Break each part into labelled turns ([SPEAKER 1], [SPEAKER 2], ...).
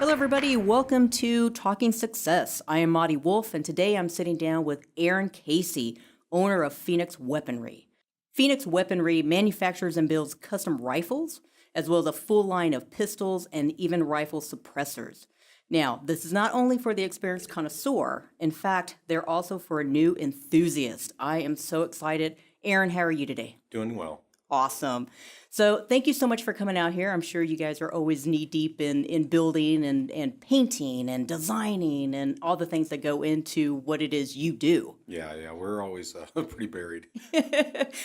[SPEAKER 1] Hello, everybody. Welcome to Talking Success. I am Maudie Wolf, and today I'm sitting down with Aaron Cayce, owner of Phoenix Weaponry. Phoenix Weaponry manufactures and builds custom rifles, as well as a full line of pistols and even rifle suppressors. Now, this is not only for the experienced connoisseur. In fact, they're also for a new enthusiast. I am so excited. Aaron, how are you today?
[SPEAKER 2] Doing well.
[SPEAKER 1] Awesome. So thank you so much for coming out here. I'm sure you guys are always knee deep in building and painting and designing and all the things that go into what it is you do.
[SPEAKER 2] Yeah, we're always pretty buried.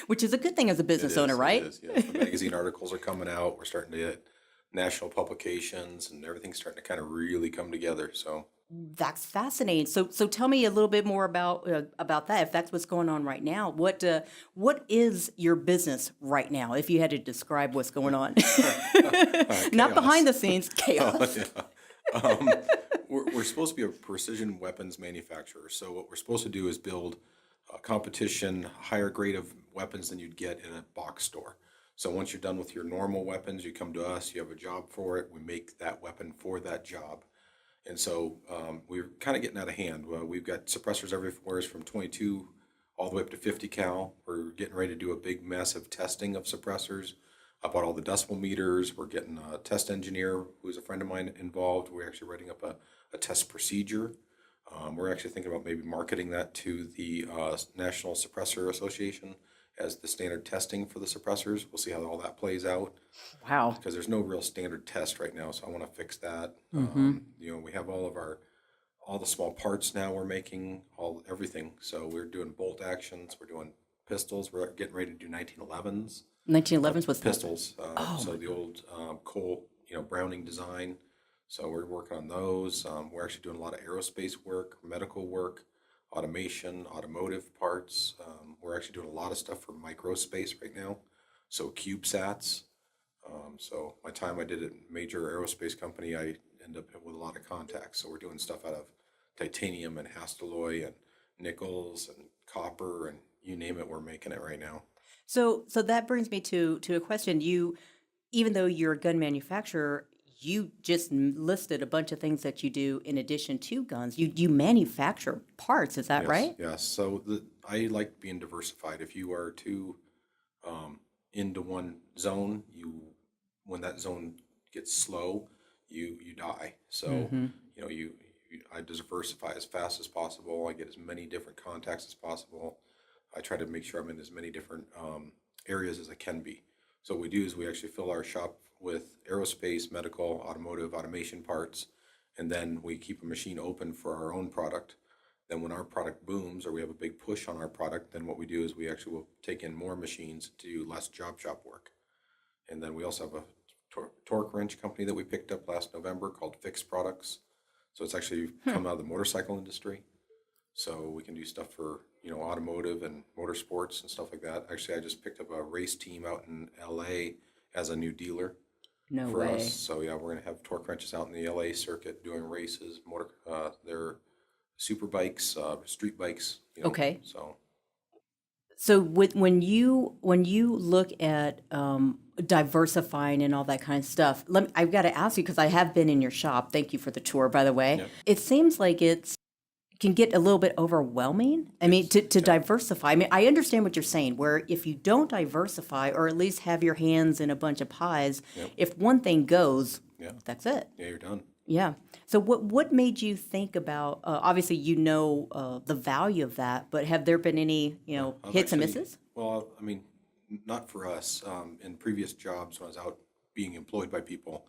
[SPEAKER 1] Which is a good thing as a business owner, right?
[SPEAKER 2] It is, yes. The magazine articles are coming out. We're starting to get national publications, and everything's starting to kind of really come together. So
[SPEAKER 1] That's fascinating. So tell me a little bit more about that. If that's what's going on right now, what is your business right now? If you had to describe what's going on, not behind the scenes chaos.
[SPEAKER 2] We're supposed to be a precision weapons manufacturer. So what we're supposed to do is build a competition, higher grade of weapons than you'd get in a box store. So once you're done with your normal weapons, you come to us, you have a job for it, we make that weapon for that job. And so we're kind of getting out of hand. We've got suppressors everywhere from 22 all the way up to 50 cal. We're getting ready to do a big, massive testing of suppressors. I bought all the decimal meters. We're getting a test engineer who's a friend of mine involved. We're actually writing up a test procedure. We're actually thinking about maybe marketing that to the National Suppressor Association as the standard testing for the suppressors. We'll see how all that plays out.
[SPEAKER 1] Wow.
[SPEAKER 2] Because there's no real standard test right now, so I want to fix that. We have all the small parts now we're making, everything. So we're doing bolt actions, we're doing pistols, we're getting ready to do 1911s.
[SPEAKER 1] 1911s was
[SPEAKER 2] Pistols, so the old Cole, Browning design. So we're working on those. We're actually doing a lot of aerospace work, medical work, automation, automotive parts. We're actually doing a lot of stuff for microspace right now. So CubeSats. So my time I did at a major aerospace company, I end up with a lot of contacts. So we're doing stuff out of titanium and Hastelloy and nickels and copper and you name it, we're making it right now.
[SPEAKER 1] So that brings me to a question. Even though you're a gun manufacturer, you just listed a bunch of things that you do in addition to guns. You manufacture parts, is that
[SPEAKER 2] Yes,
[SPEAKER 1] right?
[SPEAKER 2] yes. So I like being diversified. If you are too into one zone, when that zone gets slow, you die. So I diversify as fast as possible. I get as many different contacts as possible. I try to make sure I'm in as many different areas as I can be. So what we do is we actually fill our shop with aerospace, medical, automotive, automation parts, and then we keep a machine open for our own product. Then when our product booms or we have a big push on our product, then what we do is we actually will take in more machines to do less job shop work. And then we also have a torque wrench company that we picked up last November called Fix Products. So it's actually come out of the motorcycle industry. So we can do stuff for, automotive and motorsports and stuff like that. Actually, I just picked up a race team out in LA as a new dealer
[SPEAKER 1] No
[SPEAKER 2] for
[SPEAKER 1] way.
[SPEAKER 2] us. So yeah, we're gonna have torque wrenches out in the LA circuit doing races, they're super bikes, street bikes.
[SPEAKER 1] Okay.
[SPEAKER 2] So
[SPEAKER 1] When you look at diversifying and all that kind of stuff, I've got to ask you because I have been in your shop. Thank you for the tour, by the way.
[SPEAKER 2] yeah.
[SPEAKER 1] It seems like it can get a little bit overwhelming. I mean, to diversify. I mean, I understand what you're saying. Where if you don't diversify, or at least have your hands in a bunch of pies,
[SPEAKER 2] Yep.
[SPEAKER 1] if one thing goes,
[SPEAKER 2] Yeah.
[SPEAKER 1] that's it.
[SPEAKER 2] Yeah, you're done.
[SPEAKER 1] Yeah. So what made you think about, obviously the value of that, but have there been any,
[SPEAKER 2] I've
[SPEAKER 1] hits and
[SPEAKER 2] actually-
[SPEAKER 1] misses?
[SPEAKER 2] Well, I mean, not for us. In previous jobs, when I was out being employed by people,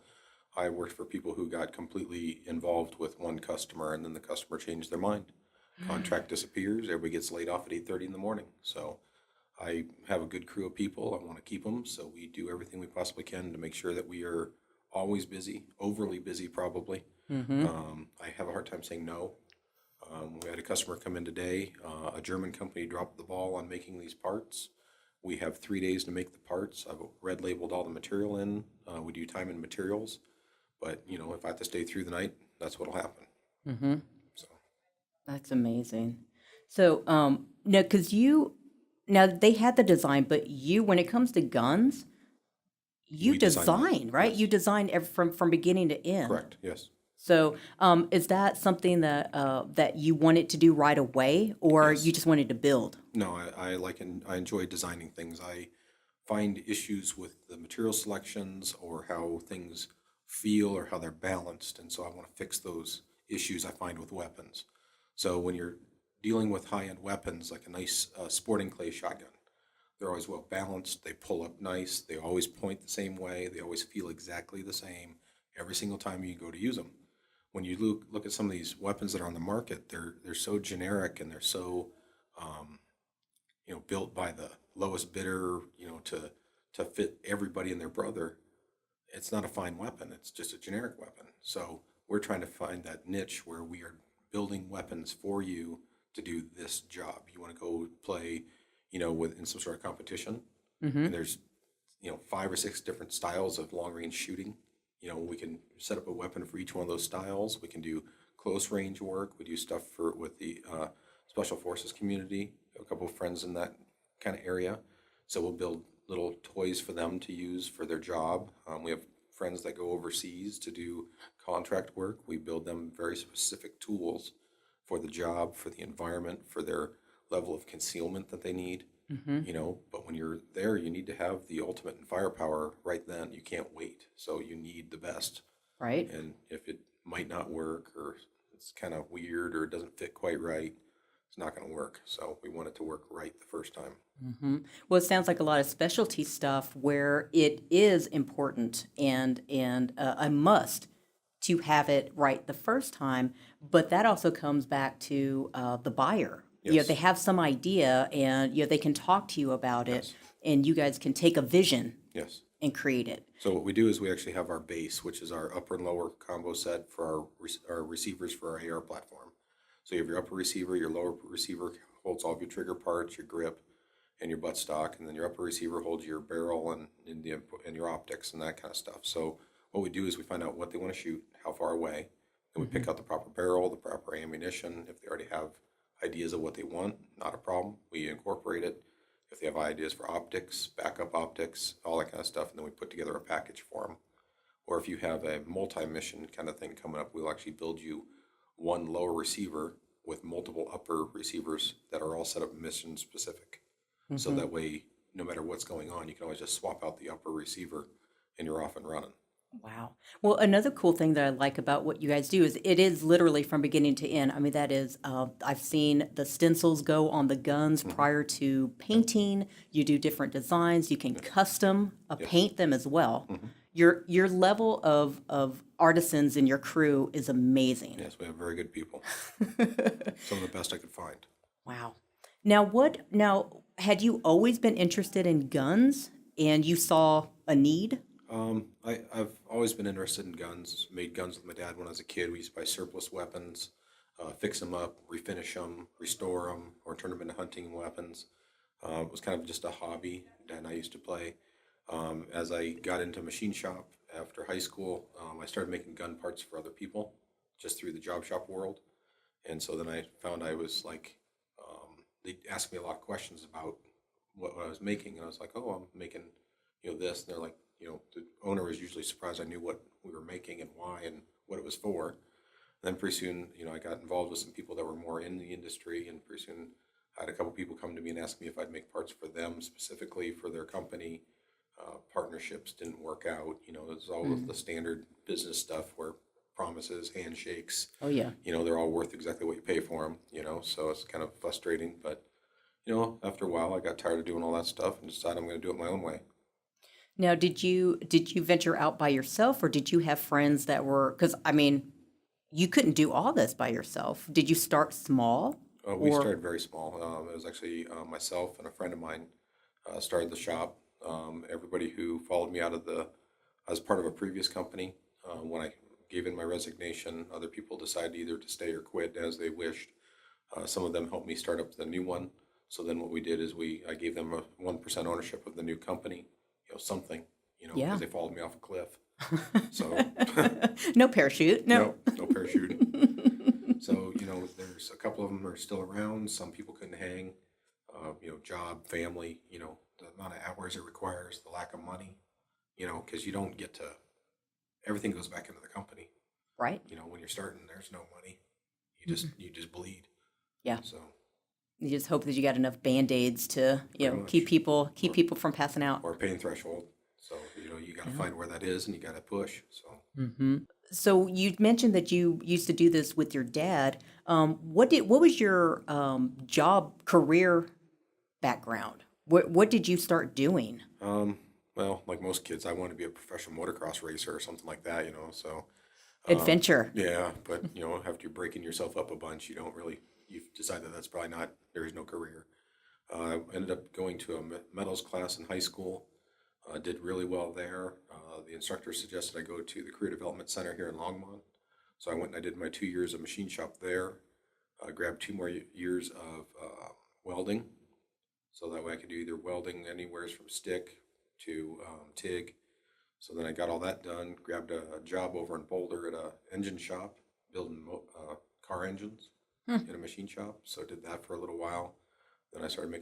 [SPEAKER 2] I worked for people who got completely involved with one customer, and then the customer changed their mind. Contract disappears. Everybody gets laid off at 8:30 in the morning. So I have a good crew of people. I want to keep them, so we do everything we possibly can to make sure that we are always busy, overly busy probably. I have a hard time saying no. We had a customer come in today. A German company dropped the ball on making these parts. We have 3 days to make the parts. I've red labeled all the material in. We do time and materials. But, if I have to stay through the night, that's what'll happen. So,
[SPEAKER 1] That's amazing. So, no, because now they had the design, but when it comes to guns, you
[SPEAKER 2] We design them,
[SPEAKER 1] design, right?
[SPEAKER 2] yes.
[SPEAKER 1] You design from beginning to end.
[SPEAKER 2] correct, yes.
[SPEAKER 1] So, is that something that that you wanted to do right away, or you
[SPEAKER 2] Yes.
[SPEAKER 1] just wanted to build?
[SPEAKER 2] No, I like and I enjoy designing things. I find issues with the material selections or how things feel or how they're balanced, and so I want to fix those issues I find with weapons. So when you're dealing with high-end weapons like a nice sporting clay shotgun, they're always well balanced. They pull up nice. They always point the same way. They always feel exactly the same every single time you go to use them. When you look at some of these weapons that are on the market, they're so generic and they're so um, built by the lowest bidder, to fit everybody and their brother. It's not a fine weapon. It's just a generic weapon. So we're trying to find that niche where we are building weapons for you to do this job. You want to go play, in some sort of competition,
[SPEAKER 1] Mm-hmm.
[SPEAKER 2] and there's 5 or 6 different styles of long range shooting. We can set up a weapon for each one of those styles. We can do close range work. We do stuff with the special forces community. A couple of friends in that kind of area, so we'll build little toys for them to use for their job. We have friends that go overseas to do contract work. We build them very specific tools for the job, for the environment, for their level of concealment that they need.
[SPEAKER 1] Mm-hmm.
[SPEAKER 2] But when you're there, you need to have the ultimate in firepower right then. You can't wait. So you need the best.
[SPEAKER 1] Right.
[SPEAKER 2] And if it might not work or it's kind of weird or it doesn't fit quite right, it's not going to work. So we want it to work right the first time.
[SPEAKER 1] Mm-hmm. Well, it sounds like a lot of specialty stuff where it is important and a must to have it right the first time. But that also comes back to the buyer. They
[SPEAKER 2] Yes.
[SPEAKER 1] have some idea, and they can talk to you about it,
[SPEAKER 2] Yes.
[SPEAKER 1] and you guys can take a vision
[SPEAKER 2] Yes.
[SPEAKER 1] and create it.
[SPEAKER 2] So what we do is we actually have our base, which is our upper and lower combo set for our receivers for our AR platform. So you have your upper receiver, your lower receiver holds all of your trigger parts, your grip, and your buttstock, and then your upper receiver holds your barrel and your optics and that kind of stuff. So what we do is we find out what they want to shoot, how far away, and we
[SPEAKER 1] Mm-hmm.
[SPEAKER 2] pick out the proper barrel, the proper ammunition. If they already have ideas of what they want, not a problem. We incorporate it. If they have ideas for optics, backup optics, all that kind of stuff, and then we put together a package for them. Or if you have a multi-mission kind of thing coming up, we'll actually build you one lower receiver with multiple upper receivers that are all set up mission specific. So
[SPEAKER 1] Mm-hmm.
[SPEAKER 2] that way, no matter what's going on, you can always just swap out the upper receiver and you're off and running.
[SPEAKER 1] Wow. Well, another cool thing that I like about what you guys do is it is literally from beginning to end. I mean, that is, I've seen the stencils go on the guns
[SPEAKER 2] Mm-hmm.
[SPEAKER 1] prior to
[SPEAKER 2] Yep.
[SPEAKER 1] painting. You do different designs. You can
[SPEAKER 2] Yes.
[SPEAKER 1] custom
[SPEAKER 2] Yes.
[SPEAKER 1] paint them as well.
[SPEAKER 2] Mm-hmm.
[SPEAKER 1] Your level of artisans in your crew is amazing.
[SPEAKER 2] Yes, we have very good people. Some of the best I could find.
[SPEAKER 1] Wow. Now, had you always been interested in guns and you saw a need?
[SPEAKER 2] I've always been interested in guns. Made guns with my dad when I was a kid. We used to buy surplus weapons, fix them up, refinish them, restore them, or turn them into hunting weapons. It was kind of just a hobby. Dad and I used to play. As I got into machine shop after high school, I started making gun parts for other people just through the job shop world. And so then I found I was like, they asked me a lot of questions about what I was making. And I was like, oh, I'm making, this. And they're like, the owner was usually surprised I knew what we were making and why and what it was for. And then pretty soon, I got involved with some people that were more in the industry. And pretty soon I had a couple people come to me and ask me if I'd make parts for them specifically for their company. Partnerships didn't work out. There's all of the standard business stuff where promises, handshakes,
[SPEAKER 1] Oh, yeah.
[SPEAKER 2] they're all worth exactly what you pay for them, so it's kind of frustrating. But, after a while, I got tired of doing all that stuff and decided I'm going to do it my own way.
[SPEAKER 1] Now, did you venture out by yourself, or did you have friends that were? Because I mean, you couldn't do all this by yourself. Did you start small,
[SPEAKER 2] We
[SPEAKER 1] or?
[SPEAKER 2] started very small. It was actually myself and a friend of mine started the shop. Everybody who followed me I was part of a previous company. When I gave in my resignation, other people decided either to stay or quit as they wished. Some of them helped me start up the new one. So then what we did is I gave them a 1% ownership of the new company, something,
[SPEAKER 1] Yeah.
[SPEAKER 2] because they followed me off a cliff. So
[SPEAKER 1] No parachute. No.
[SPEAKER 2] no parachute. So, there's a couple of them are still around. Some people couldn't hang, job, family, the amount of hours it requires, the lack of money, because you don't get to, everything goes back into the company.
[SPEAKER 1] Right.
[SPEAKER 2] When you're starting, there's no money. You just bleed.
[SPEAKER 1] Yeah.
[SPEAKER 2] So
[SPEAKER 1] You just hope that you got enough Band-Aids to,
[SPEAKER 2] pretty much,
[SPEAKER 1] keep people from passing out.
[SPEAKER 2] or pain threshold. So you got to find where that is, and you got to push. So
[SPEAKER 1] So you mentioned that you used to do this with your dad. What was your job career background? What did you start doing?
[SPEAKER 2] well, like most kids, I wanted to be a professional motocross racer or something like that. So
[SPEAKER 1] Adventure.
[SPEAKER 2] yeah, but after you're breaking yourself up a bunch, you decide that that's probably not, there is no career. I ended up going to a metals class in high school. Did really well there. The instructor suggested I go to the Career Development Center here in Longmont. So I went and I did my 2 years of machine shop there. Grabbed 2 more years of welding. So that way I could do either welding anywhere from stick to TIG. So then I got all that done, grabbed a job over in Boulder at a engine shop, building car engines in a machine shop. So I did that for a little while. Then I started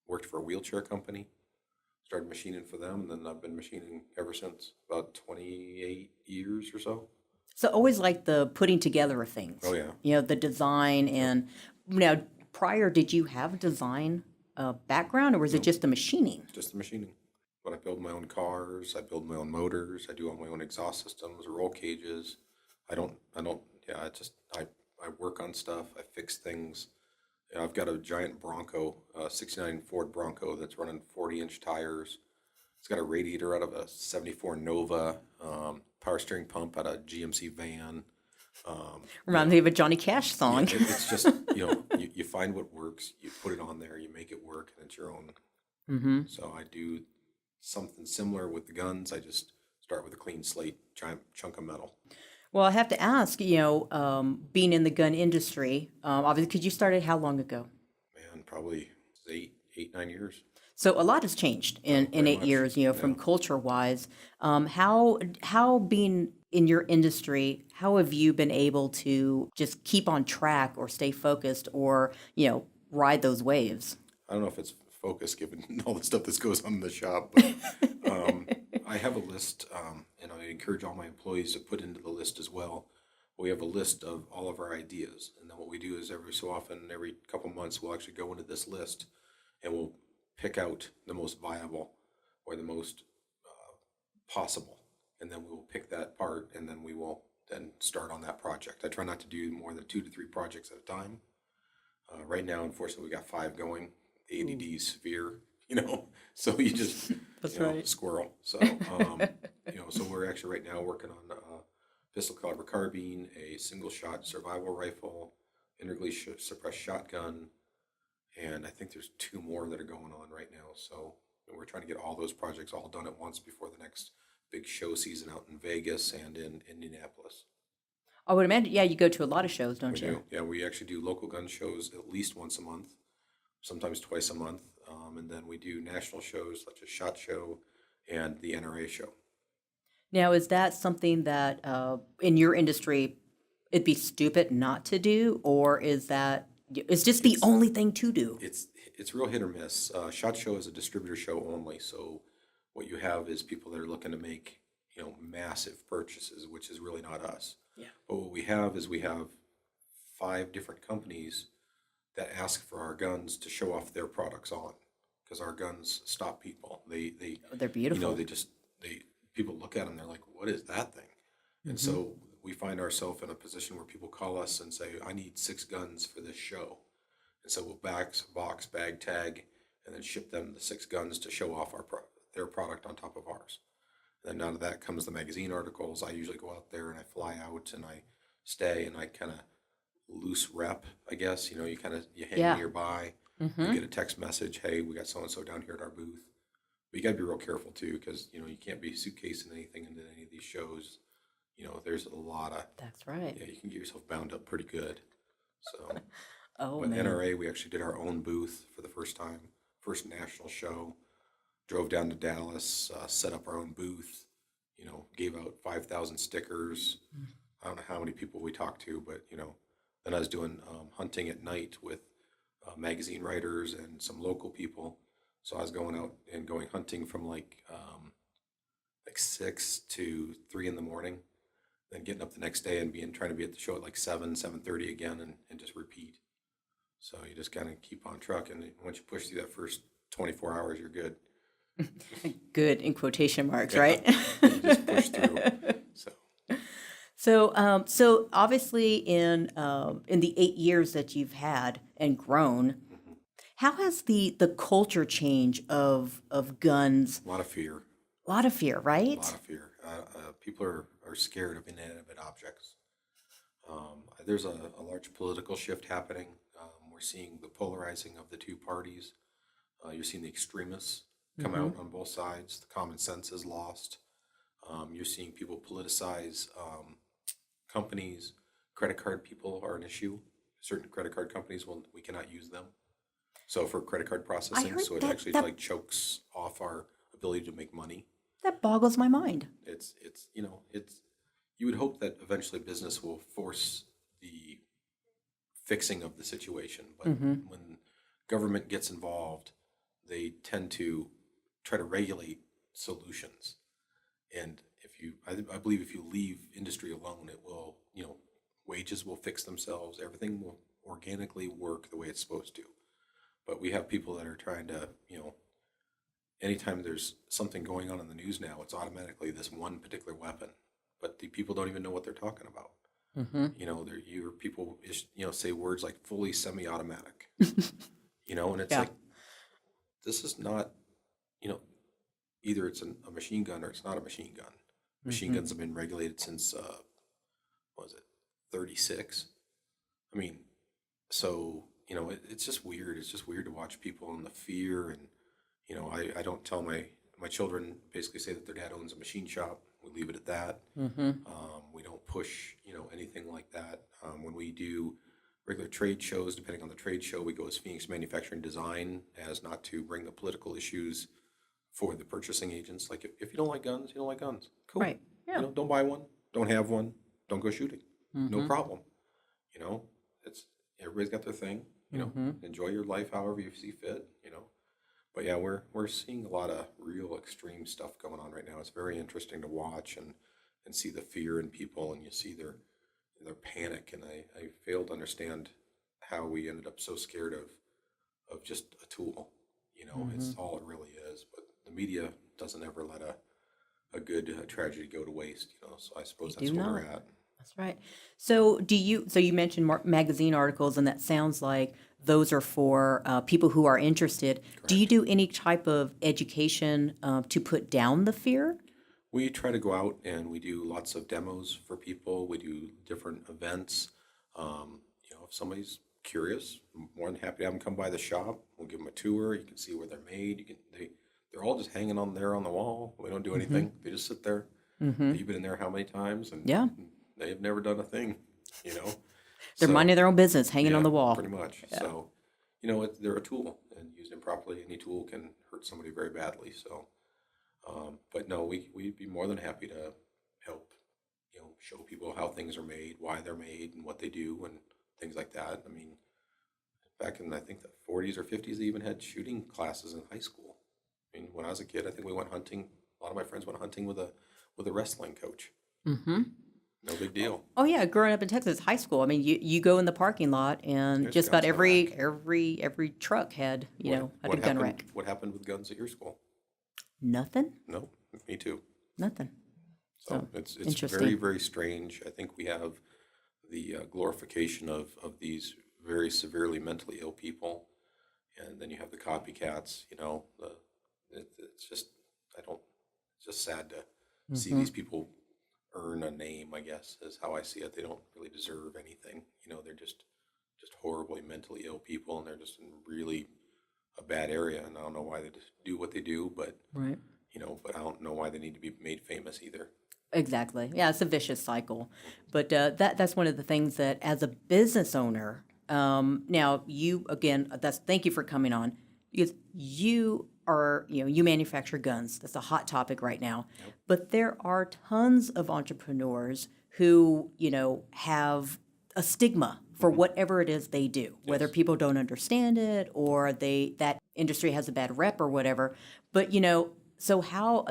[SPEAKER 2] worked for a wheelchair company, started machining for them, and then I've been machining ever since, about 28 years or so.
[SPEAKER 1] So always like the putting together of things.
[SPEAKER 2] Oh yeah.
[SPEAKER 1] The design and now prior, did you have a design background or was it just the machining?
[SPEAKER 2] Just the machining. But I build my own cars, I build my own motors, I do all my own exhaust systems, roll cages. Yeah, I work on stuff, I fix things. I've got a giant Bronco, 69 Ford Bronco that's running 40-inch tires. It's got a radiator out of a 74 Nova, power steering pump out of a GMC van.
[SPEAKER 1] Reminds me of a Johnny Cash song.
[SPEAKER 2] It's just, you find what works, you put it on there, you make it work, and it's your own. So I do something similar with the guns. I just start with a clean slate, giant chunk of metal.
[SPEAKER 1] Well, I have to ask, being in the gun industry, obviously, because you started how long ago?
[SPEAKER 2] Man, probably 8, 9 years.
[SPEAKER 1] So a lot has changed in
[SPEAKER 2] Very
[SPEAKER 1] 8 years,
[SPEAKER 2] much.
[SPEAKER 1] from
[SPEAKER 2] Yeah.
[SPEAKER 1] culture wise. How being in your industry, how have you been able to just keep on track or stay focused or, ride those waves?
[SPEAKER 2] I don't know if it's focus given all the stuff that goes on in the shop, but I have a list, and I encourage all my employees to put into the list as well. We have a list of all of our ideas, and then what we do is every so often, every couple months, we'll actually go into this list and we'll pick out the most viable or the most possible, and then we will pick that part, and then we will then start on that project. I try not to do more than 2 to 3 projects at a time. Right now, unfortunately, we got 5 going. The ADD is severe, so you just
[SPEAKER 1] That's right.
[SPEAKER 2] squirrel. So so we're actually right now working on a pistol caliber carbine, a single shot survival rifle, integrally suppressed shotgun, and I think there's 2 more that are going on right now. So we're trying to get all those projects all done at once before the next big show season out in Vegas and in Indianapolis.
[SPEAKER 1] I would imagine, yeah, you go to a lot of shows, don't
[SPEAKER 2] We
[SPEAKER 1] you?
[SPEAKER 2] do. Yeah, we actually do local gun shows at least once a month, sometimes twice a month, and then we do national shows such as SHOT Show and the NRA show.
[SPEAKER 1] Now, is that something that in your industry it'd be stupid not to do, or is that it's just the only thing to do?
[SPEAKER 2] It's real hit or miss. SHOT Show is a distributor show only, so what you have is people that are looking to make massive purchases, which is really not us.
[SPEAKER 1] Yeah.
[SPEAKER 2] But what we have is we have 5 different companies that ask for our guns to show off their products on, because our guns stop people.
[SPEAKER 1] They're beautiful.
[SPEAKER 2] People look at them, they're like, what is that thing? And so we find ourselves in a position where people call us and say, I need 6 guns for this show. And so we'll box, bag, tag, and then ship them the 6 guns to show off their product on top of ours. And then out of that comes the magazine articles. I usually go out there and I fly out and I stay and I kind of loose rep, I guess. You hang
[SPEAKER 1] Yeah.
[SPEAKER 2] nearby, you get a text message, hey, we got so-and-so down here at our booth. But you got to be real careful too, because, you can't be suitcasing anything into any of these shows. There's a lot of,
[SPEAKER 1] That's right.
[SPEAKER 2] yeah, you can get yourself bound up pretty good. So,
[SPEAKER 1] Oh,
[SPEAKER 2] but
[SPEAKER 1] man.
[SPEAKER 2] NRA, we actually did our own booth for the first time, first national show. Drove down to Dallas, set up our own booth, gave out 5,000 stickers. I don't know how many people we talked to, but, then I was doing hunting at night with magazine writers and some local people. So I was going out and going hunting from like 6 to 3 in the morning. then getting up the next day and trying to be at the show at like 7:30 again, and just repeat. So you just kind of keep on trucking. And once you push through that first 24 hours, you're good.
[SPEAKER 1] Good in quotation marks,
[SPEAKER 2] Yeah.
[SPEAKER 1] right?
[SPEAKER 2] You just push through. So
[SPEAKER 1] So obviously in the 8 years that you've had and grown, how has the culture change of guns?
[SPEAKER 2] a lot of fear.
[SPEAKER 1] A lot of fear,
[SPEAKER 2] A
[SPEAKER 1] right?
[SPEAKER 2] lot of fear. People are scared of inanimate objects. There's a large political shift happening. We're seeing the polarizing of the two parties. You're seeing the extremists come out on both sides. The common sense is lost. You're seeing people politicize companies. Credit card people are an issue. Certain credit card companies, we cannot use them. So for credit card processing,
[SPEAKER 1] heard
[SPEAKER 2] so it
[SPEAKER 1] that-
[SPEAKER 2] actually
[SPEAKER 1] that-
[SPEAKER 2] like chokes off our ability to make money.
[SPEAKER 1] That boggles my mind.
[SPEAKER 2] It's you would hope that eventually business will force the fixing of the situation, but when government gets involved, they tend to try to regulate solutions. And I believe if you leave industry alone, it will, wages will fix themselves. Everything will organically work the way it's supposed to. But we have people that are trying to, anytime there's something going on in the news now, it's automatically this one particular weapon. But the people don't even know what they're talking about. You hear people, say words like fully semi-automatic, and it's
[SPEAKER 1] Yeah.
[SPEAKER 2] like, this is not, either it's a machine gun or it's not a machine gun. Machine guns have been regulated since, what was it, 36? I mean, so, it's just weird. It's just weird to watch people and the fear. And, I don't tell my children, basically say that their dad owns a machine shop. We leave it at that. We don't push, anything like that. When we do regular trade shows, depending on the trade show, we go as Phoenix Manufacturing Design, as not to bring the political issues for the purchasing agents. Like, if you don't like guns, you don't like guns. Cool.
[SPEAKER 1] Right. Yeah.
[SPEAKER 2] Don't buy one. Don't have one. Don't go shooting. No problem. It's everybody's got their thing. Enjoy your life however you see fit. But yeah, we're seeing a lot of real extreme stuff going on right now. It's very interesting to watch and see the fear in people, and you see their panic. And I fail to understand how we ended up so scared of just a tool. It's all it really is. But the media doesn't ever let a good tragedy go to waste. So I suppose that's
[SPEAKER 1] do
[SPEAKER 2] where
[SPEAKER 1] not.
[SPEAKER 2] we're at.
[SPEAKER 1] That's right. So you mentioned magazine articles, and that sounds like those are for people who are interested. Do you do any type of education to put down the fear?
[SPEAKER 2] We try to go out and we do lots of demos for people. We do different events. If somebody's curious, I'm more than happy to have them come by the shop. We'll give them a tour. You can see where they're made. They're all just hanging on there on the wall. We don't do anything. They just sit there. You've been in there how many times? And
[SPEAKER 1] Yeah.
[SPEAKER 2] they have never done a thing.
[SPEAKER 1] They're
[SPEAKER 2] So,
[SPEAKER 1] minding their own business, hanging on
[SPEAKER 2] yeah,
[SPEAKER 1] the wall.
[SPEAKER 2] pretty much. So, they're a tool, and used improperly, any tool can hurt somebody very badly. So, but no, we'd be more than happy to help, show people how things are made, why they're made, and what they do, and things like that. I mean, back in, I think, the 40s or 50s, they even had shooting classes in high school. I mean, when I was a kid, I think we went hunting. A lot of my friends went hunting with a wrestling coach. No big deal.
[SPEAKER 1] Oh yeah, growing up in Texas, high school. I mean, you go in the parking lot, and
[SPEAKER 2] There's
[SPEAKER 1] just about
[SPEAKER 2] guns in the
[SPEAKER 1] every truck had had a gun
[SPEAKER 2] happened,
[SPEAKER 1] rack.
[SPEAKER 2] What happened with guns at your school?
[SPEAKER 1] Nothing.
[SPEAKER 2] No, me too.
[SPEAKER 1] Nothing.
[SPEAKER 2] So it's
[SPEAKER 1] interesting.
[SPEAKER 2] very, very strange. I think we have the glorification of these very severely mentally ill people, and then you have the copycats. It's just it's just sad to see these people earn a name, I guess, is how I see it. They don't really deserve anything. They're just horribly mentally ill people, and they're just in really a bad area. And I don't know why they just do what they do, but
[SPEAKER 1] Right.
[SPEAKER 2] but I don't know why they need to be made famous either.
[SPEAKER 1] Exactly. Yeah, it's a vicious cycle. But that's one of the things that, as a business owner, now you again, thank you for coming on, because you are you manufacture guns. That's a hot topic right now.
[SPEAKER 2] Yep.
[SPEAKER 1] But there are tons of entrepreneurs who have a stigma for whatever it is they do, whether people don't understand it or that industry has a bad rep or whatever. But so how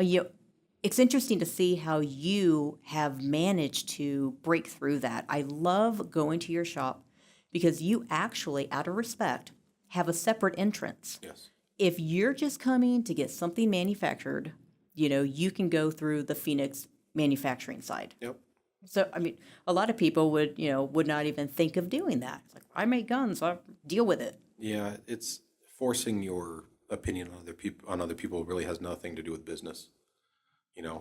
[SPEAKER 1] it's interesting to see how you have managed to break through that. I love going to your shop because you actually, out of respect, have a separate entrance.
[SPEAKER 2] Yes.
[SPEAKER 1] If you're just coming to get something manufactured, you can go through the Phoenix manufacturing side.
[SPEAKER 2] Yep.
[SPEAKER 1] So, I mean, a lot of people would not even think of doing that. It's like, I make guns, I deal with it.
[SPEAKER 2] Yeah, it's forcing your opinion on other people really has nothing to do with business.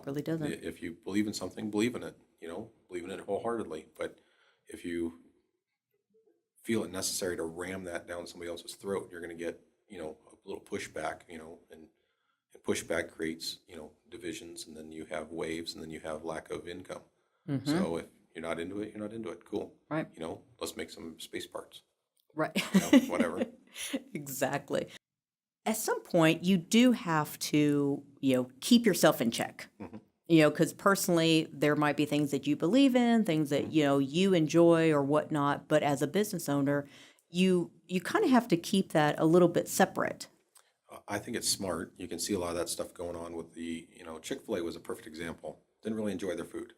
[SPEAKER 1] Really doesn't.
[SPEAKER 2] If you believe in something, believe in it. Believe in it wholeheartedly. But if you feel it necessary to ram that down somebody else's throat, you're going to get a little pushback. And pushback creates divisions, and then you have waves, and then you have lack of income. So if you're not into it, you're not into it. Cool.
[SPEAKER 1] Right.
[SPEAKER 2] Let's make some space parts.
[SPEAKER 1] Right.
[SPEAKER 2] Whatever.
[SPEAKER 1] Exactly. At some point, you do have to, keep yourself in check. Because personally, there might be things that you believe in, things that, you enjoy or whatnot. But as a business owner, you kind of have to keep that a little bit separate.
[SPEAKER 2] I think it's smart. You can see a lot of that stuff going on with Chick-fil-A was a perfect example. Didn't really enjoy their food.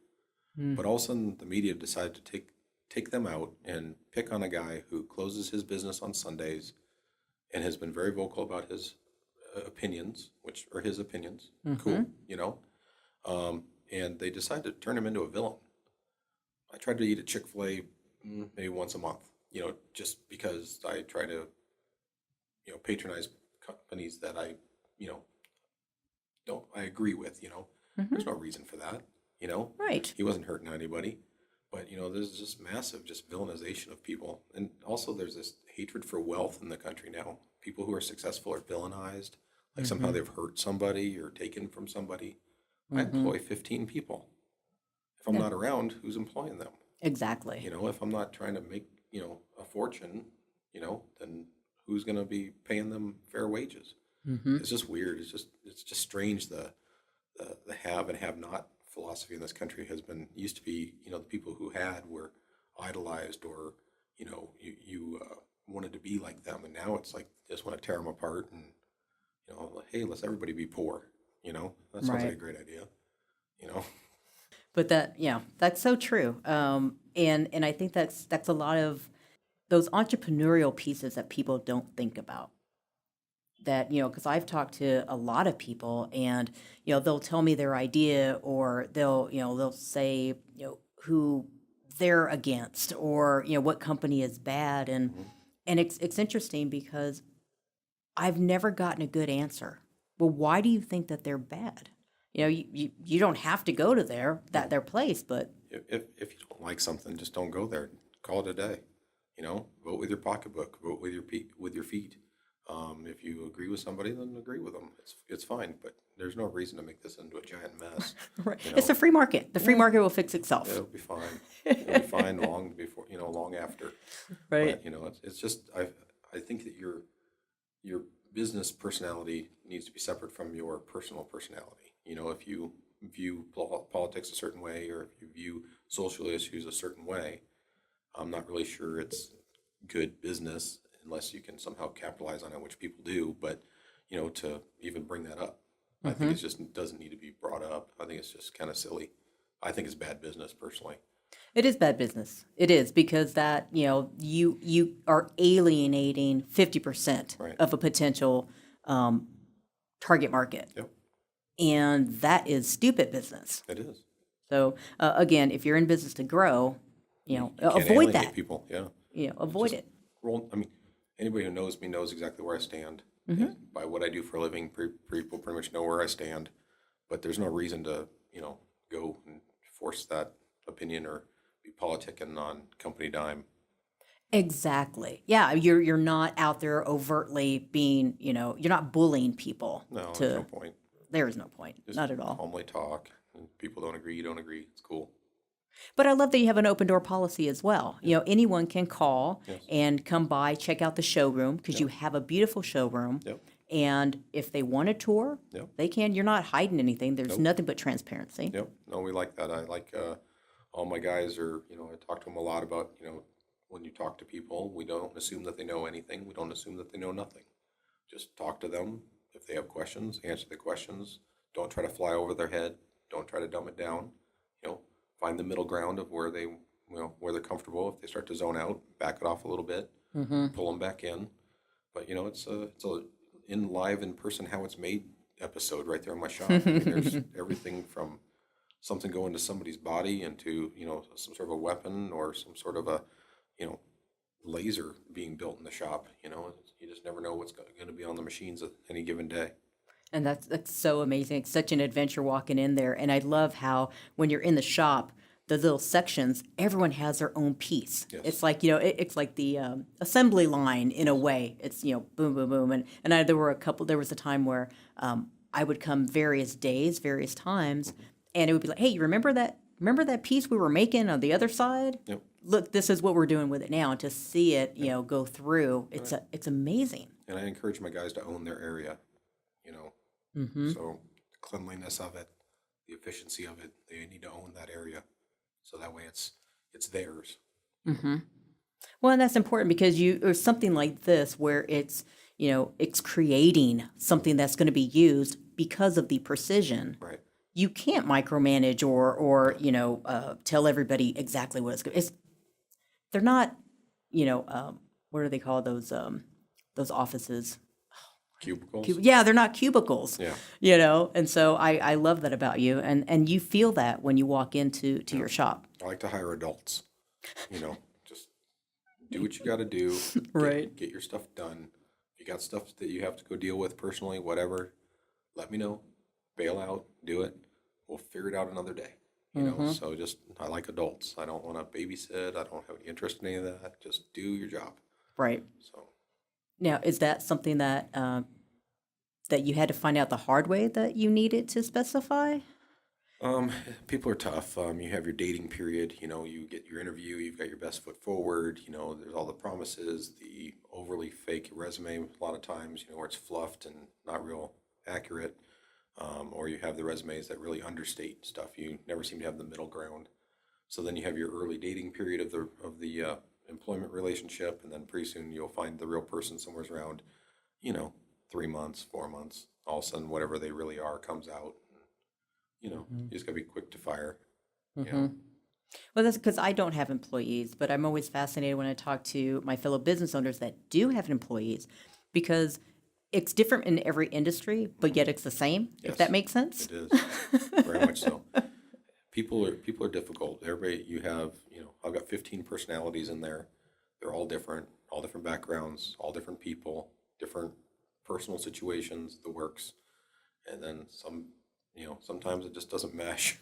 [SPEAKER 2] But all of a sudden, the media decided to take them out and pick on a guy who closes his business on Sundays and has been very vocal about his opinions, which are his opinions. Cool, and they decided to turn him into a villain. I tried to eat at Chick-fil-A maybe once a month, just because I try to, patronize companies that I, don't I agree with. There's no reason for that.
[SPEAKER 1] Right.
[SPEAKER 2] He wasn't hurting anybody. But, there's this massive just villainization of people. And also there's this hatred for wealth in the country now. People who are successful are villainized. Like somehow they've hurt somebody or taken from somebody. I employ 15 people. If I'm not around, who's employing them?
[SPEAKER 1] Exactly.
[SPEAKER 2] If I'm not trying to make, a fortune, then who's going to be paying them fair wages? It's just weird. It's just strange. The have and have not philosophy in this country used to be, the people who had were idolized, or, you wanted to be like them. And now it's like, just want to tear them apart and, hey, let's everybody be poor. That sounds like a great idea,
[SPEAKER 1] But that's so true. And I think that's a lot of those entrepreneurial pieces that people don't think about. That, because I've talked to a lot of people, and, they'll tell me their idea, or they'll say, who they're against, or, what company is bad. And it's interesting because I've never gotten a good answer. Well, why do you think that they're bad? You don't have to go to their place, but
[SPEAKER 2] if you don't like something, just don't go there. Call it a day. Vote with your pocketbook. Vote with your feet. If you agree with somebody, then agree with them. It's fine, but there's no reason to make this into a giant mess.
[SPEAKER 1] Right. It's a free market. The free market will fix itself.
[SPEAKER 2] It'll be fine. It'll be fine long before, long after.
[SPEAKER 1] Right.
[SPEAKER 2] But, it's just I think that your business personality needs to be separate from your personal personality. If you view politics a certain way, or if you view social issues a certain way, I'm not really sure it's good business unless you can somehow capitalize on it, which people do. But, to even bring that up, I think it just doesn't need to be brought up. I think it's just kind of silly. I think it's bad business personally.
[SPEAKER 1] It is bad business. It is, because that, you are alienating 50% of a potential target market.
[SPEAKER 2] Yep.
[SPEAKER 1] And that is stupid business.
[SPEAKER 2] It is.
[SPEAKER 1] So again, if you're in business to grow,
[SPEAKER 2] You can't
[SPEAKER 1] avoid
[SPEAKER 2] alienate
[SPEAKER 1] that.
[SPEAKER 2] people. Yeah.
[SPEAKER 1] Avoid it.
[SPEAKER 2] Anybody who knows me knows exactly where I stand. And by what I do for a living, people pretty much know where I stand. But there's no reason to, go and force that opinion or be politicking on company dime.
[SPEAKER 1] Exactly. Yeah, you're not out there overtly being, you're not bullying people.
[SPEAKER 2] No, there's no point.
[SPEAKER 1] There is no point.
[SPEAKER 2] Just
[SPEAKER 1] not at all.
[SPEAKER 2] calmly talk. And people don't agree, you don't agree. It's cool.
[SPEAKER 1] But I love that you have an open door policy as well. Anyone can call and come by, check out the showroom, because you have a beautiful showroom.
[SPEAKER 2] Yep.
[SPEAKER 1] And if they want a tour, they can. You're not hiding anything. There's nothing but transparency.
[SPEAKER 2] Yep. No, we like that. I like all my guys are, I talk to them a lot about, when you talk to people, we don't assume that they know anything. We don't assume that they know nothing. Just talk to them. If they have questions, answer the questions. Don't try to fly over their head. Don't try to dumb it down. Find the middle ground of where where they're comfortable. If they start to zone out, back it off a little bit, pull them back in. But it's a in person how it's made episode right there in my shop. I mean, there's everything from something going to somebody's body into some sort of a weapon or some sort of a you know laser being built in the shop. You just never know what's going to be on the machines at any given day.
[SPEAKER 1] And that's so amazing. It's such an adventure walking in there. And I love how when you're in the shop, the little sections, everyone has their own piece.
[SPEAKER 2] Yes.
[SPEAKER 1] It's like, it's like the assembly line in a way. It's, boom, boom, boom. And there was a time where I would come various days, various times, and it would be like, hey, you remember that piece we were making on the other side?
[SPEAKER 2] Yep.
[SPEAKER 1] Look, this is what we're doing with it now. And to see it, go through, it's amazing.
[SPEAKER 2] And I encourage my guys to own their area. So the cleanliness of it, the efficiency of it, they need to own that area. So that way it's theirs.
[SPEAKER 1] Well, and that's important because or something like this where it's creating something that's going to be used because of the precision.
[SPEAKER 2] Right.
[SPEAKER 1] You can't micromanage or tell everybody exactly what it's going. They're not, what do they call those offices?
[SPEAKER 2] Cubicles.
[SPEAKER 1] Yeah, they're not cubicles.
[SPEAKER 2] Yeah.
[SPEAKER 1] And so I love that about you, and you feel that when you walk into your shop.
[SPEAKER 2] I like to hire adults. Just do what you got to do.
[SPEAKER 1] Right.
[SPEAKER 2] Get your stuff done. If you got stuff that you have to go deal with personally, whatever, let me know. Bail out. Do it. We'll figure it out another day. So I like adults. I don't want to babysit. I don't have any interest in any of that. Just do your job.
[SPEAKER 1] Right.
[SPEAKER 2] So.
[SPEAKER 1] Now, is that something that that you had to find out the hard way that you needed to specify?
[SPEAKER 2] People are tough. You have your dating period. You get your interview. You've got your best foot forward. There's all the promises, the overly fake resume a lot of times. Where it's fluffed and not real accurate. Or you have the resumes that really understate stuff. You never seem to have the middle ground. So then you have your early dating period of the employment relationship, and then pretty soon you'll find the real person somewhere around 3 months, 4 months. All of a sudden whatever they really are comes out. You just gotta be quick to fire.
[SPEAKER 1] Well, that's because I don't have employees, but I'm always fascinated when I talk to my fellow business owners that do have employees, because it's different in every industry, but yet it's the same.
[SPEAKER 2] Yes,
[SPEAKER 1] if that makes sense.
[SPEAKER 2] it is. Very much so. People are difficult. Everybody, I've got 15 personalities in there. They're all different backgrounds, all different people, different personal situations, the works. And then sometimes it just doesn't mesh.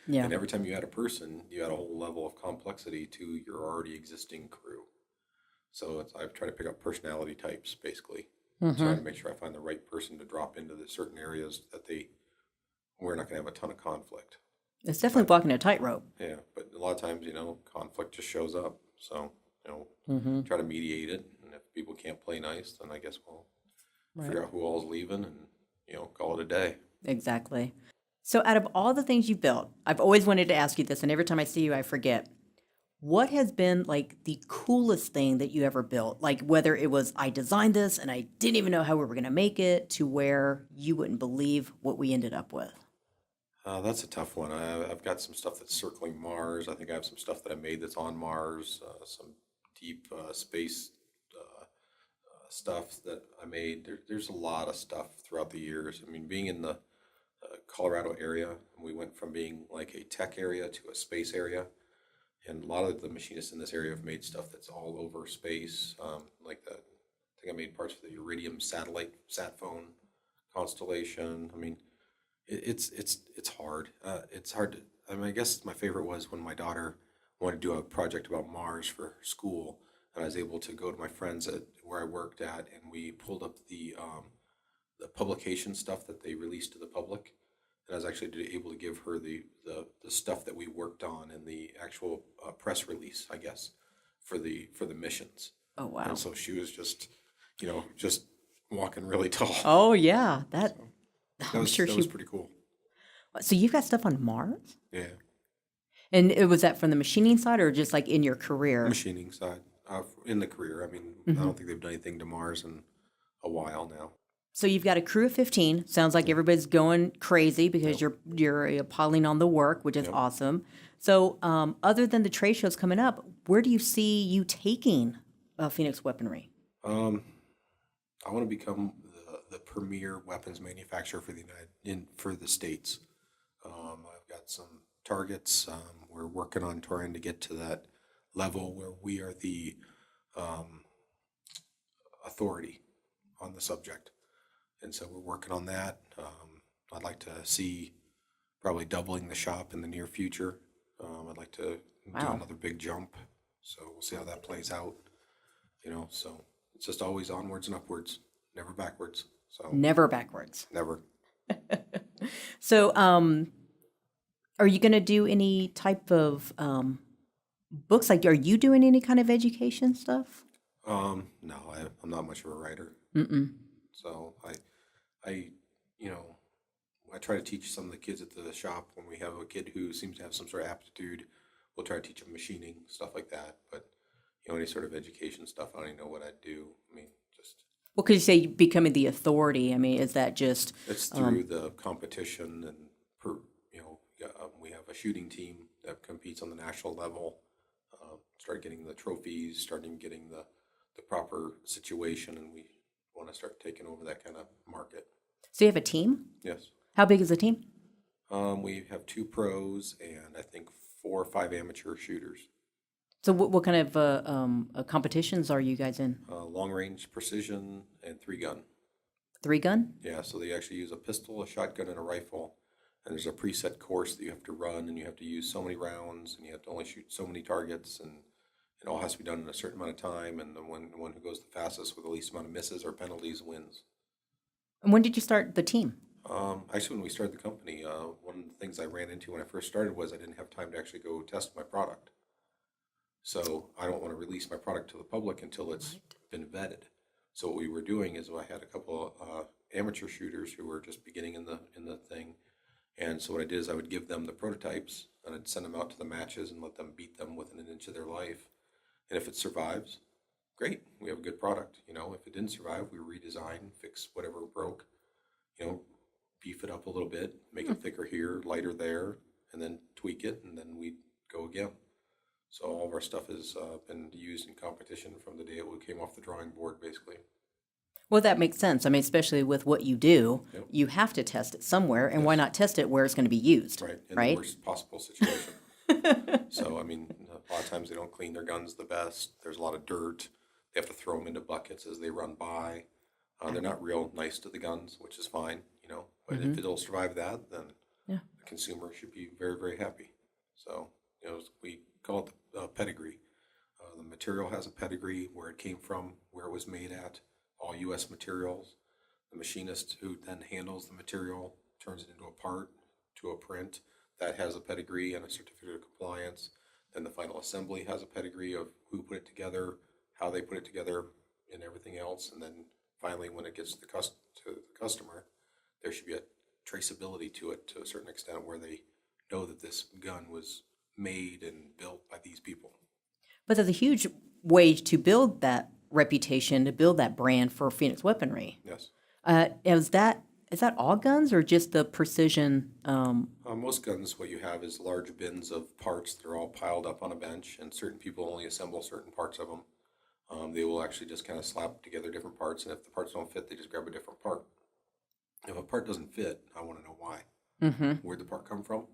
[SPEAKER 1] Yeah.
[SPEAKER 2] And every time you add a person, you add a whole level of complexity to your already existing crew. So I've tried to pick up personality types, basically. Trying to make sure I find the right person to drop into the certain areas that we're not going to have a ton of conflict.
[SPEAKER 1] It's definitely walking a tightrope.
[SPEAKER 2] Yeah, but a lot of times, conflict just shows up. So, try to mediate it. And if people can't play nice, then I guess we'll figure out who all's leaving and, call it a day.
[SPEAKER 1] Exactly. So out of all the things you've built, I've always wanted to ask you this, and every time I see you, I forget. What has been like the coolest thing that you ever built? Like whether it was I designed this and I didn't even know how we were going to make it, to where you wouldn't believe what we ended up with.
[SPEAKER 2] That's a tough one. I've got some stuff that's circling Mars. I think I have some stuff that I made that's on Mars, some deep space stuff that I made. There's a lot of stuff throughout the years. I mean, being in the Colorado area, we went from being like a tech area to a space area. And a lot of the machinists in this area have made stuff that's all over space. I think I made parts for the Iridium satellite, sat phone constellation. I mean, it's hard. It's hard to. I mean, I guess my favorite was when my daughter wanted to do a project about Mars for school, and I was able to go to my friends at where I worked at, and we pulled up the publication stuff that they released to the public. And I was actually able to give her the stuff that we worked on in the actual press release, I guess, for the missions.
[SPEAKER 1] Oh, wow.
[SPEAKER 2] And so she was just walking really tall.
[SPEAKER 1] Oh, yeah.
[SPEAKER 2] That was pretty cool.
[SPEAKER 1] So you've got stuff on Mars?
[SPEAKER 2] Yeah.
[SPEAKER 1] And was that from the machining side or just like in your career?
[SPEAKER 2] Machining side. In the career. I mean, I don't think they've done anything to Mars in a while now.
[SPEAKER 1] So you've got a crew of 15. Sounds like everybody's going crazy because you're piling on the work, which is awesome. So other than the trade shows coming up, where do you see you taking Phoenix Weaponry?
[SPEAKER 2] Um, I want to become the premier weapons manufacturer for the states. I've got some targets. We're working on trying to get to that level where we are the um, authority on the subject, and so we're working on that. I'd like to see probably doubling the shop in the near future. I'd like to do
[SPEAKER 1] Wow.
[SPEAKER 2] another big jump, so we'll see how that plays out. So it's just always onwards and upwards, never backwards. So
[SPEAKER 1] Never backwards.
[SPEAKER 2] never.
[SPEAKER 1] So are you going to do any type of books? Like, are you doing any kind of education stuff?
[SPEAKER 2] No, I'm not much of a writer.
[SPEAKER 1] Mm-mm.
[SPEAKER 2] So I, you know, I try to teach some of the kids at the shop when we have a kid who seems to have some sort of aptitude. We'll try to teach them machining, stuff like that. But, any sort of education stuff, I don't even know what I'd do. I mean, just,
[SPEAKER 1] Well, could you say becoming the authority? I mean, is that just
[SPEAKER 2] it's through the competition and, we have a shooting team that competes on the national level. Start getting the trophies, starting getting the proper situation, and we want to start taking over that kind of market.
[SPEAKER 1] so you have a team?
[SPEAKER 2] Yes.
[SPEAKER 1] How big is the team?
[SPEAKER 2] We have 2 pros and I think 4 or 5 amateur shooters.
[SPEAKER 1] So what kind of competitions are you guys in?
[SPEAKER 2] Long range precision and 3 gun.
[SPEAKER 1] 3 gun?
[SPEAKER 2] Yeah, so they actually use a pistol, a shotgun, and a rifle. And there's a preset course that you have to run, and you have to use so many rounds, and you have to only shoot so many targets, and it all has to be done in a certain amount of time. And the one who goes the fastest with the least amount of misses or penalties wins.
[SPEAKER 1] And when did you start the team?
[SPEAKER 2] Actually, when we started the company, one of the things I ran into when I first started was I didn't have time to actually go test my product. So I don't want to release my product to the public until it's been vetted. So what we were doing is I had a couple of amateur shooters who were just beginning in the thing, and so what I did is I would give them the prototypes and I'd send them out to the matches and let them beat them within an inch of their life. And if it survives, great, we have a good product. If it didn't survive, we redesign, fix whatever broke. Beef it up a little bit, make it thicker here, lighter there, and then tweak it, and then we go again. So all of our stuff has been used in competition from the day it came off the drawing board, basically.
[SPEAKER 1] Well, that makes sense. I mean, especially with what you do,
[SPEAKER 2] Yep.
[SPEAKER 1] you have to test it somewhere, and why not test it where it's going to be used?
[SPEAKER 2] Right, in the
[SPEAKER 1] Right?
[SPEAKER 2] worst possible situation. So, I mean, a lot of times they don't clean their guns the best. There's a lot of dirt. They have to throw them into buckets as they run by. They're not real nice to the guns, which is fine, but if it'll survive that, then
[SPEAKER 1] Yeah.
[SPEAKER 2] the consumer should be very, very happy. So, we call it pedigree. The material has a pedigree, where it came from, where it was made at, all U.S. materials. The machinist who then handles the material turns it into a part, to a print, that has a pedigree and a certificate of compliance. Then the final assembly has a pedigree of who put it together, how they put it together, and everything else. And then finally, when it gets to the customer, there should be a traceability to it to a certain extent, where they know that this gun was made and built by these people.
[SPEAKER 1] But there's a huge way to build that reputation, to build that brand for Phoenix Weaponry.
[SPEAKER 2] Yes.
[SPEAKER 1] Is that all guns or just the precision?
[SPEAKER 2] Most guns, what you have is large bins of parts that are all piled up on a bench, and certain people only assemble certain parts of them. They will actually just kind of slap together different parts, and if the parts don't fit, they just grab a different part. If a part doesn't fit, I want to know why.
[SPEAKER 1] Mm-hmm.
[SPEAKER 2] Where'd the part come from?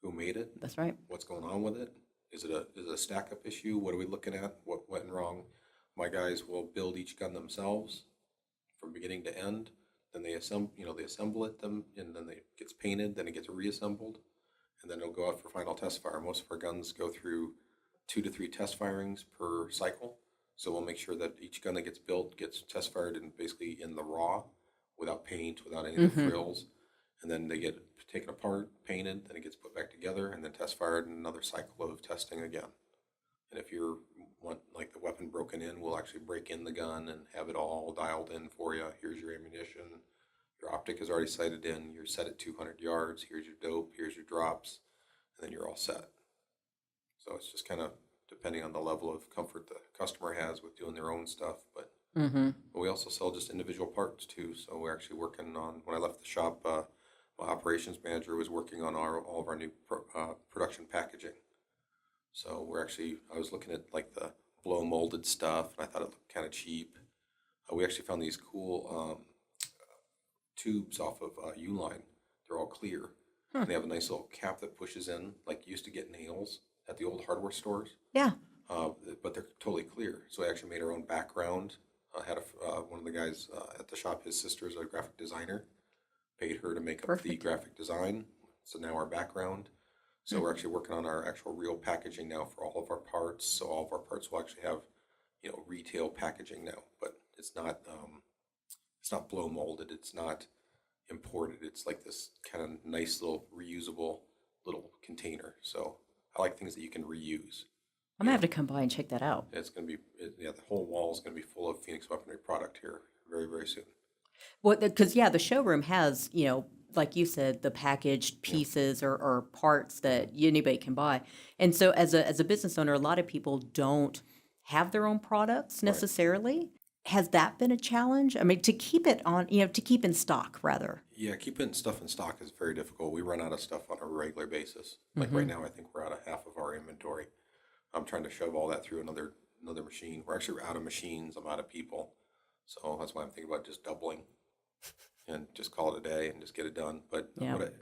[SPEAKER 2] Who made it?
[SPEAKER 1] That's right.
[SPEAKER 2] What's going on with it? Is it a stack-up issue? What are we looking at? What went wrong? My guys will build each gun themselves from beginning to end. Then they assemble it, and then it gets painted, then it gets reassembled, and then it'll go out for final test fire. Most of our guns go through 2 to 3 test firings per cycle. So we'll make sure that each gun that gets built gets test fired and basically in the raw, without paint, without any of the frills. And then they get taken apart, painted, then it gets put back together, and then test fired in another cycle of testing again. And if you want like the weapon broken in, we'll actually break in the gun and have it all dialed in for you. Here's your ammunition. Your optic is already sighted in. You're set at 200 yards. Here's your dope. Here's your drops. And then you're all set. So it's just kind of depending on the level of comfort the customer has with doing their own stuff. But But we also sell just individual parts too. So we're actually working on, when I left the shop, my operations manager was working on all of our new production packaging. So I was looking at like the blow molded stuff, and I thought it looked kind of cheap. We actually found these cool tubes off of Uline. They're all clear. And they have a nice little cap that pushes in, like you used to get nails at the old hardware stores.
[SPEAKER 1] Yeah.
[SPEAKER 2] But they're totally clear. So I actually made our own background. I had one of the guys at the shop, his sister is a graphic designer, paid her to make up the graphic design. So now our background. So we're actually working on our actual real packaging now for all of our parts. So all of our parts will actually have, retail packaging now, but it's not blow molded. It's not imported. It's like this kind of nice little reusable little container. So I like things that you can reuse.
[SPEAKER 1] I'm gonna have to come by and check that out.
[SPEAKER 2] It's going to be, the whole wall is going to be full of Phoenix Weaponry product here very, very soon.
[SPEAKER 1] Well, because the showroom has, like you said, the packaged pieces or parts that anybody can buy. And so as a business owner, a lot of people don't have their own products necessarily. Has that been a challenge? I mean, to keep it on, to keep in stock rather.
[SPEAKER 2] Yeah, keeping stuff in stock is very difficult. We run out of stuff on a regular basis. Like right now, I think we're out of half of our inventory. I'm trying to shove all that through another machine. We're actually out of machines. I'm out of people. So that's why I'm thinking about just doubling and just call it a day and just get it done. But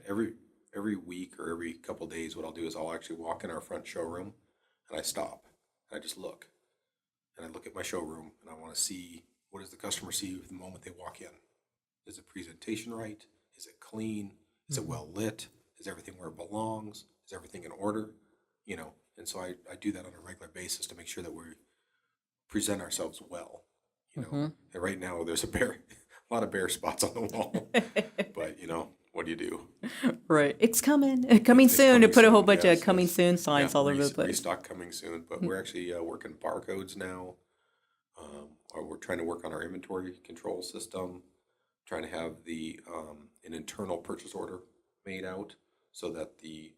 [SPEAKER 2] every week or every couple of days, what I'll do is I'll actually walk in our front showroom and I stop and I just look. And I look at my showroom and I want to see, what does the customer see the moment they walk in? Is the presentation right? Is it clean? Is it well lit? Is everything where it belongs? Is everything in order? And so I do that on a regular basis to make sure that we present ourselves well. And right now there's a lot of bare spots on the wall. But what do you do?
[SPEAKER 1] Right. It's coming soon. To put a whole bunch of coming soon signs all over the place.
[SPEAKER 2] Restock coming soon. But we're actually working barcodes now. Or we're trying to work on our inventory control system. Trying to have an internal purchase order made out so that the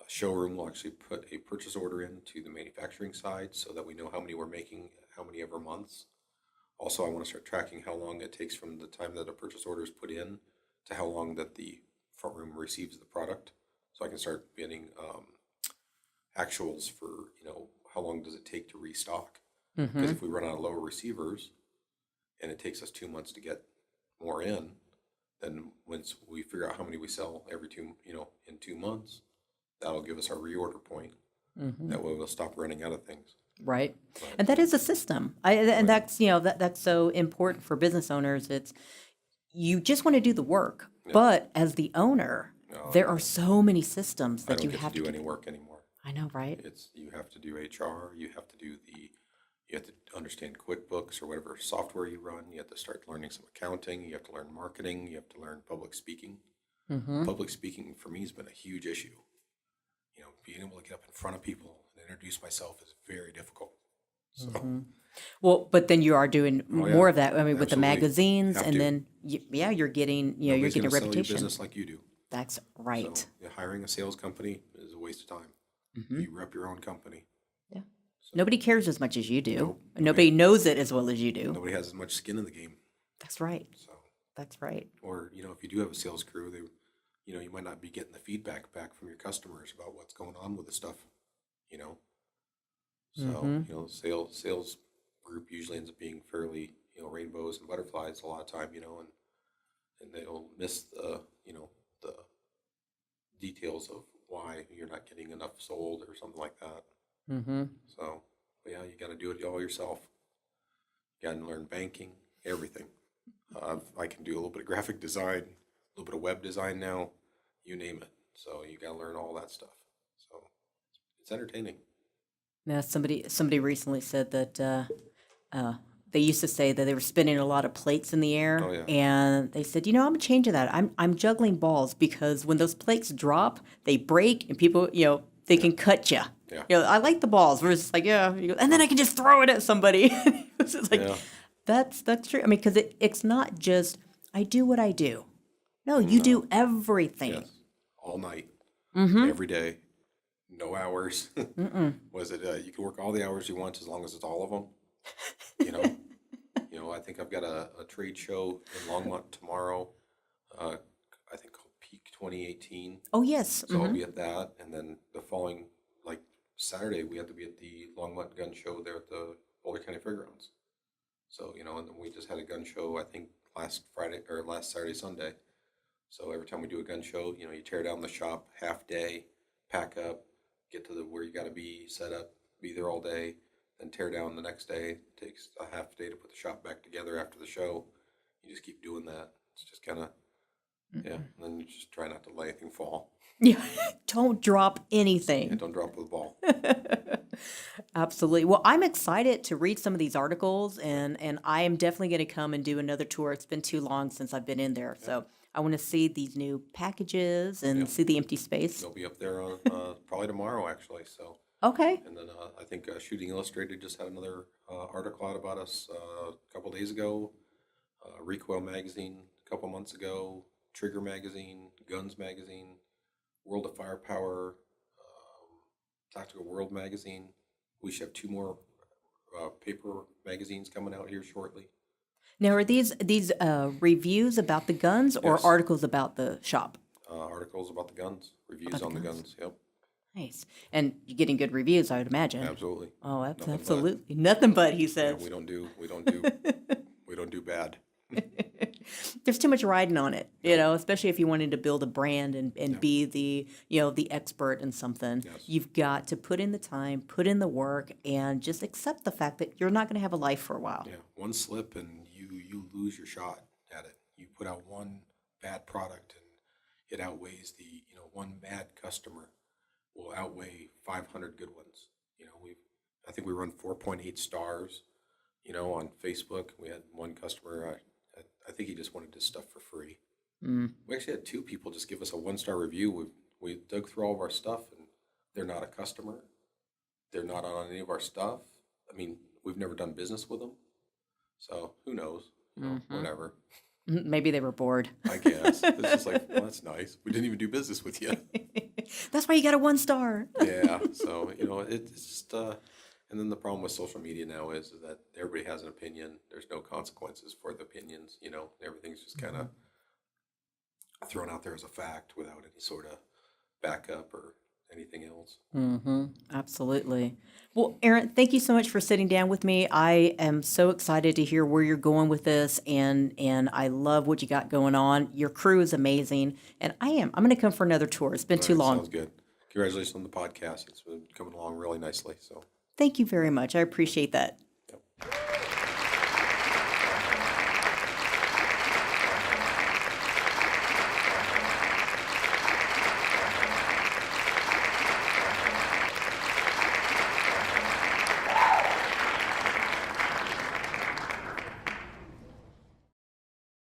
[SPEAKER 2] showroom will actually put a purchase order into the manufacturing side so that we know how many we're making, how many ever months. Also, I want to start tracking how long it takes from the time that a purchase order is put in to how long that the front room receives the product. So I can start getting actuals for, how long does it take to restock? Because if we run out of lower receivers and it takes us 2 months to get more in, then once we figure out how many we sell in 2 months, that'll give us our reorder point. That way we'll stop running out of things.
[SPEAKER 1] Right. And that is a system. And that's, that's so important for business owners. It's, you just want to do the work, but as the owner, there are so many systems that you have to
[SPEAKER 2] do any work anymore.
[SPEAKER 1] I know, right?
[SPEAKER 2] You have to do HR, you have to understand QuickBooks or whatever software you run. You have to start learning some accounting. You have to learn marketing. You have to learn public speaking. Public speaking for me has been a huge issue. Being able to get up in front of people and introduce myself is very difficult. So,
[SPEAKER 1] well, but then you are doing more of that. I mean, with the
[SPEAKER 2] Absolutely.
[SPEAKER 1] magazines,
[SPEAKER 2] Have
[SPEAKER 1] and
[SPEAKER 2] to.
[SPEAKER 1] then you're getting, you're
[SPEAKER 2] nobody's
[SPEAKER 1] getting a
[SPEAKER 2] gonna sell you
[SPEAKER 1] reputation.
[SPEAKER 2] business like you do.
[SPEAKER 1] That's right.
[SPEAKER 2] So hiring a sales company is a waste of time. You rep your own company.
[SPEAKER 1] Yeah. Nobody cares as much as you do.
[SPEAKER 2] Nope.
[SPEAKER 1] Nobody knows it as well as you do.
[SPEAKER 2] Nobody has as much skin in the game.
[SPEAKER 1] That's right.
[SPEAKER 2] So,
[SPEAKER 1] That's right.
[SPEAKER 2] or if you do have a sales crew, you might not be getting the feedback back from your customers about what's going on with the stuff. So sales group usually ends up being fairly rainbows and butterflies a lot of time, and they'll miss the the details of why you're not getting enough sold or something like that. So, but yeah, you got to do it all yourself. You got to learn banking, everything. I can do a little bit of graphic design, a little bit of web design now, you name it. So you got to learn all that stuff. So it's entertaining.
[SPEAKER 1] Now, somebody recently said that they used to say that they were spinning a lot of plates in the air,
[SPEAKER 2] Oh, yeah.
[SPEAKER 1] and they said, I'm changing that. I'm juggling balls because when those plates drop, they break, and people, they can cut you.
[SPEAKER 2] Yeah.
[SPEAKER 1] I like the balls. Where it's like, and then I can just throw it at somebody. It's just like,
[SPEAKER 2] Yeah.
[SPEAKER 1] that's true. I mean, because it's not just I do what I do. No, you do everything.
[SPEAKER 2] Yes. All night, every day, no hours. Was it? You can work all the hours you want as long as it's all of them. I think I've got a trade show in Longmont tomorrow. I think called Peak 2018.
[SPEAKER 1] Oh, yes.
[SPEAKER 2] So I'll be at that, and then the following, like Saturday, we have to be at the Longmont Gun Show there at the Boulder County Fairgrounds. So, and then we just had a gun show, I think, last Saturday, Sunday. So every time we do a gun show, you tear down the shop half day, pack up, get to where you got to be, set up, be there all day, then tear down the next day. Takes a half day to put the shop back together after the show. You just keep doing that. It's just kind of, yeah. And then you just try not to let anything fall.
[SPEAKER 1] Yeah. Don't drop anything.
[SPEAKER 2] And don't drop the ball.
[SPEAKER 1] Absolutely. Well, I'm excited to read some of these articles, and I am definitely going to come and do another tour. It's been too long since I've been in there. So I want to see these new packages and see the empty space.
[SPEAKER 2] They'll be up there on probably tomorrow, actually. So.
[SPEAKER 1] Okay.
[SPEAKER 2] And then I think Shooting Illustrated just had another article out about us a couple days ago. Recoil Magazine a couple months ago. Trigger Magazine, Guns Magazine, World of Firepower, Tactical World Magazine. We should have 2 more paper magazines coming out here shortly.
[SPEAKER 1] Now, are these reviews about the guns or
[SPEAKER 2] Yes.
[SPEAKER 1] articles about the shop?
[SPEAKER 2] Articles about the guns, reviews on the guns. Yep,
[SPEAKER 1] Nice. And you're getting good reviews, I would imagine.
[SPEAKER 2] absolutely.
[SPEAKER 1] Oh,
[SPEAKER 2] Nothing but.
[SPEAKER 1] absolutely. Nothing but, he
[SPEAKER 2] Yeah,
[SPEAKER 1] says.
[SPEAKER 2] we don't do we don't do bad.
[SPEAKER 1] There's too much riding on it, especially if you wanted to build a brand and be the expert in something.
[SPEAKER 2] Yes.
[SPEAKER 1] You've got to put in the time, put in the work, and just accept the fact that you're not going to have a life for a while.
[SPEAKER 2] Yeah, one slip and you lose your shot at it. You put out one bad product and it outweighs one bad customer will outweigh 500 good ones. I think we run 4.8 stars, on Facebook. We had one customer, I think he just wanted his stuff for free. We actually had 2 people just give us a 1-star review. We dug through all of our stuff and they're not a customer. They're not on any of our stuff. I mean, we've never done business with them. So who knows? Whatever.
[SPEAKER 1] Maybe they were bored.
[SPEAKER 2] I guess. It's just like, well, that's nice. We didn't even do business with you.
[SPEAKER 1] That's why you got a 1-star.
[SPEAKER 2] Yeah. So, it's just, and then the problem with social media now is that everybody has an opinion. There's no consequences for the opinions. Everything's just kind of thrown out there as a fact without any sort of backup or anything else.
[SPEAKER 1] Absolutely. Well, Aaron, thank you so much for sitting down with me. I am so excited to hear where you're going with this, and I love what you got going on. Your crew is amazing, and I'm going to come for another tour. It's been too long.
[SPEAKER 2] Sounds good. Congratulations on the podcast. It's been coming along really nicely. So
[SPEAKER 1] Thank you very much. I appreciate that.
[SPEAKER 2] yep.